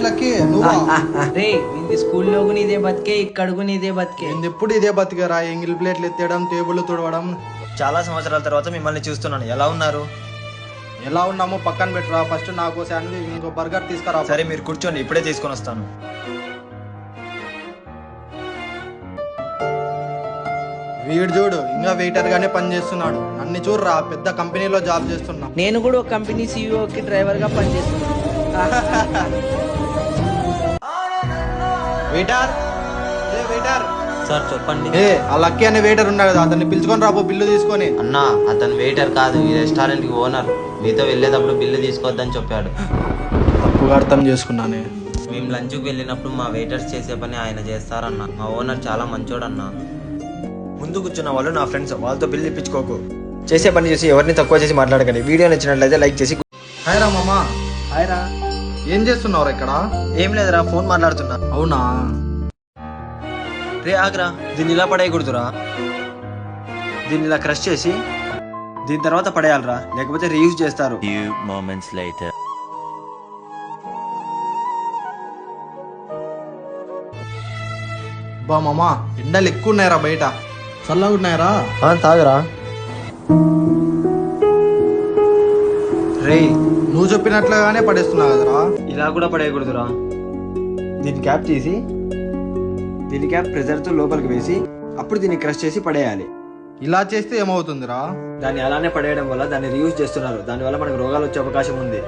Lucky నువ్వా? రే ఇది స్కూల్లో నీదే బతికే, ఇక్కడకు నీదే బతికే. ఎప్పుడు ఇదే బతికేరా, ఎంగిల్ ప్లేట్లు ఎత్తేయడం, టేబుల్ తుడవడం. చాలా సంవత్సరాల తర్వాత మిమ్మల్ని చూస్తున్నాను. ఎలా ఉన్నారు? ఎలా ఉన్నామో పక్కన పెట్టురా. ఫస్ట్ నాకు శాండ్విచ్, ఇంకో బర్గర్ తీసుకురా. సరే మీరు కూర్చోండి, ఇప్పుడే తీసుకొని వస్తాను. వీడు చూడు ఇంకా వెయిటర్ గానే పని చేస్తున్నాడు. నన్ను చూడరా, పెద్ద కంపెనీలో జాబ్ చేస్తున్నా. నేను కూడా ఒక కంపెనీ సీఈఓకి డ్రైవర్ గా పనిచేస్తున్నాను. వెయిటర్, ఏ వెయిటర్. సార్ చెప్పండి. ఆ లక్కీ అనే వెయిటర్ ఉన్నాడు కదా, అతన్ని పిలుచుకొని రాబో బిల్లు తీసుకొని. అన్నా అతను వెయిటర్ కాదు, ఈ రెస్టారెంట్ కి ఓనర్. మీతో వెళ్ళేటప్పుడు బిల్లు తీసుకోవద్దని చెప్పాడు. తప్పుగా అర్థం చేసుకున్నానే. మేము లంచ్కి వెళ్ళినప్పుడు మా వెయిటర్స్ చేసే పని ఆయన చేస్తారన్నా. మా ఓనర్ చాలా మంచోడన్నా. ముందు కూర్చున్న వాళ్ళు నా ఫ్రెండ్స్, వాళ్ళతో బిల్లు ఇప్పించుకోకు. చేసే పని చేసి ఎవరిని తక్కువ చేసి మాట్లాడకండి. వీడియో నచ్చినట్లయితే లైక్ చేసి. హాయ్ రా మామా. హాయ్ రా. ఏం చేస్తున్నావు ఇక్కడ? ఏం లేదురా, ఫోన్ మాట్లాడుతున్నా. అవునా? రే ఆగ్రా, దీన్ని ఇలా పడేయకూడదురా. దీన్ని ఇలా క్రష్ చేసి దీని తర్వాత పడేయాలరా, లేకపోతే రీయూజ్ చేస్తారు. Few moments later. బా మామా, ఎండలు ఎక్కువ ఉన్నాయరా బయట. చల్లగా ఉన్నాయరా? తాగరా. రే నువ్వు చెప్పినట్లుగానే పడేస్తున్నావు కదరా. ఇలా కూడా పడేయకూడదురా. దీని క్యాప్ తీసి దీని క్యాప్ ప్రెజర్తో లోపలికి వేసి అప్పుడు దీన్ని క్రష్ చేసి పడేయాలి. ఇలా చేస్తే ఏమవుతుందిరా? దాన్ని అలానే పడేయడం వల్ల దాన్ని రీయూజ్ చేస్తున్నారు. దానివల్ల మనకు రోగాలు వచ్చే అవకాశం ఉంది.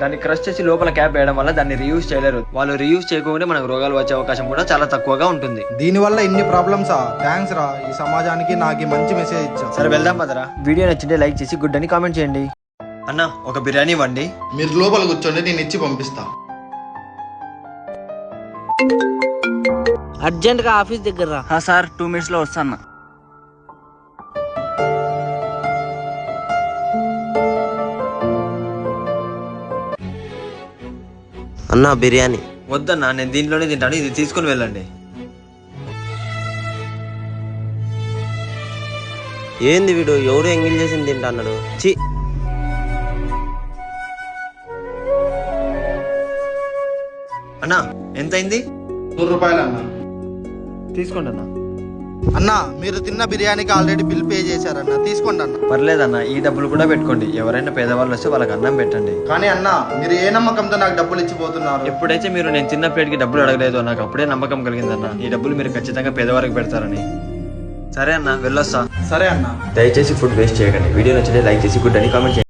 దాన్ని క్రష్ చేసి లోపల క్యాప్ వేయడం వల్ల దాన్ని రీయూజ్ చేయలేరు. వాళ్ళు రీయూజ్ చేయకుండా మనకు రోగాలు వచ్చే అవకాశం కూడా చాలా తక్కువగా ఉంటుంది. దీనివల్ల ఇన్ని ప్రాబ్లమ్సా? థ్యాంక్స్ రా, ఈ సమాజానికి నాకు ఈ మంచి మెసేజ్ ఇచ్చా. సరే వెళ్దాం పదరా. వీడియో నచ్చింటే లైక్ చేసి గుడ్ అని కామెంట్ చేయండి. అన్న ఒక బిర్యానీ ఇవ్వండి. మీరు లోపల కూర్చోండి, నేను ఇచ్చి పంపిస్తా. అర్జెంట్ గా ఆఫీస్ దగ్గర రా. సార్ 2 minutes లో వస్తాను. అన్నా బిర్యానీ. వద్దన్నా, నేను దీంట్లోనే తింటాను. ఇది తీసుకుని వెళ్ళండి. ఏంది వీడు ఎవరు ఎంగిల్ చేసింది తింటన్నాడు? చి. అన్నా ఎంతైంది? 100 రూపాయలు అన్న. తీసుకోండి అన్న. అన్న మీరు తిన్న బిర్యానీకి ఆల్రెడీ బిల్ పే చేశారన్న, తీసుకోండి అన్న. పర్లేదన్న, ఈ డబ్బులు కూడా పెట్టుకోండి. ఎవరైనా పేదవాళ్ళు వస్తే వాళ్ళకి అన్నం పెట్టండి. కానీ అన్న, మీరు ఏ నమ్మకంతో నాకు డబ్బులు ఇచ్చిపోతున్నారు? ఎప్పుడైతే మీరు నేను చిన్న ప్లేట్కి డబ్బులు అడగలేదో నాకు అప్పుడే నమ్మకం కలిగిందన్న. ఈ డబ్బులు మీరు ఖచ్చితంగా పేదవారికి పెడతారని. సరే అన్న, వెళ్ళొస్తా. సరే అన్న. దయచేసి ఫుడ్ వేస్ట్ చేయకండి. వీడియో నచ్చితే లైక్ చేసి గుడ్ అని కామెంట్ చేయండి.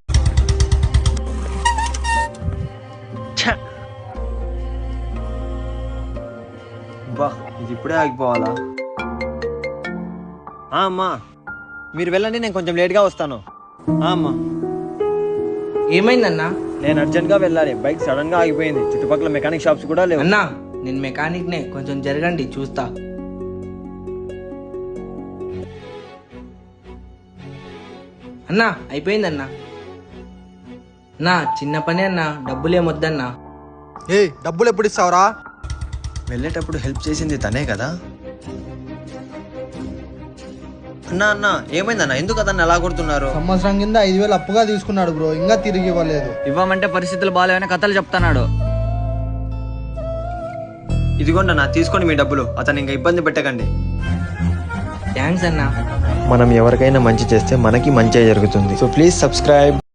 బా, ఇది ఇప్పుడే ఆగిపోవాలా? అమ్మా మీరు వెళ్ళండి, నేను కొంచెం లేట్గా వస్తాను. అమ్మా ఏమైందన్నా? నేను అర్జెంట్గా వెళ్ళాలి. బైక్ సడన్ గా ఆగిపోయింది. చుట్టుపక్కల మెకానిక్ షాప్స్ కూడా లేవు. అన్నా నేను మెకానిక్ నే, కొంచెం జరగండి చూస్తా. అన్నా అయిపోయిందన్నా. నా చిన్న పని అన్నా, డబ్బులేమొద్దన్నా. ఏ డబ్బులు ఎప్పుడు ఇస్తావురా? వెళ్ళేటప్పుడు హెల్ప్ చేసింది తనే కదా. అన్నా అన్నా ఏమైందన్నా, ఎందుకు అతన్ని ఎలా కొడుతున్నారు? సంవత్సరం కింద 5,000 అప్పుగా తీసుకున్నాడు బ్రో, ఇంకా తిరిగి ఇవ్వలేదు. ఇవ్వమంటే పరిస్థితులు బాగాలేవని కథలు చెప్తున్నాడు. ఇదిగోండి అన్న, తీసుకోండి మీ డబ్బులు. అతను ఇంకా ఇబ్బంది పెట్టకండి. థ్యాంక్స్ అన్నా. మనం ఎవరికైనా మంచి చేస్తే మనకి మంచి జరుగుతుంది. So please subscribe.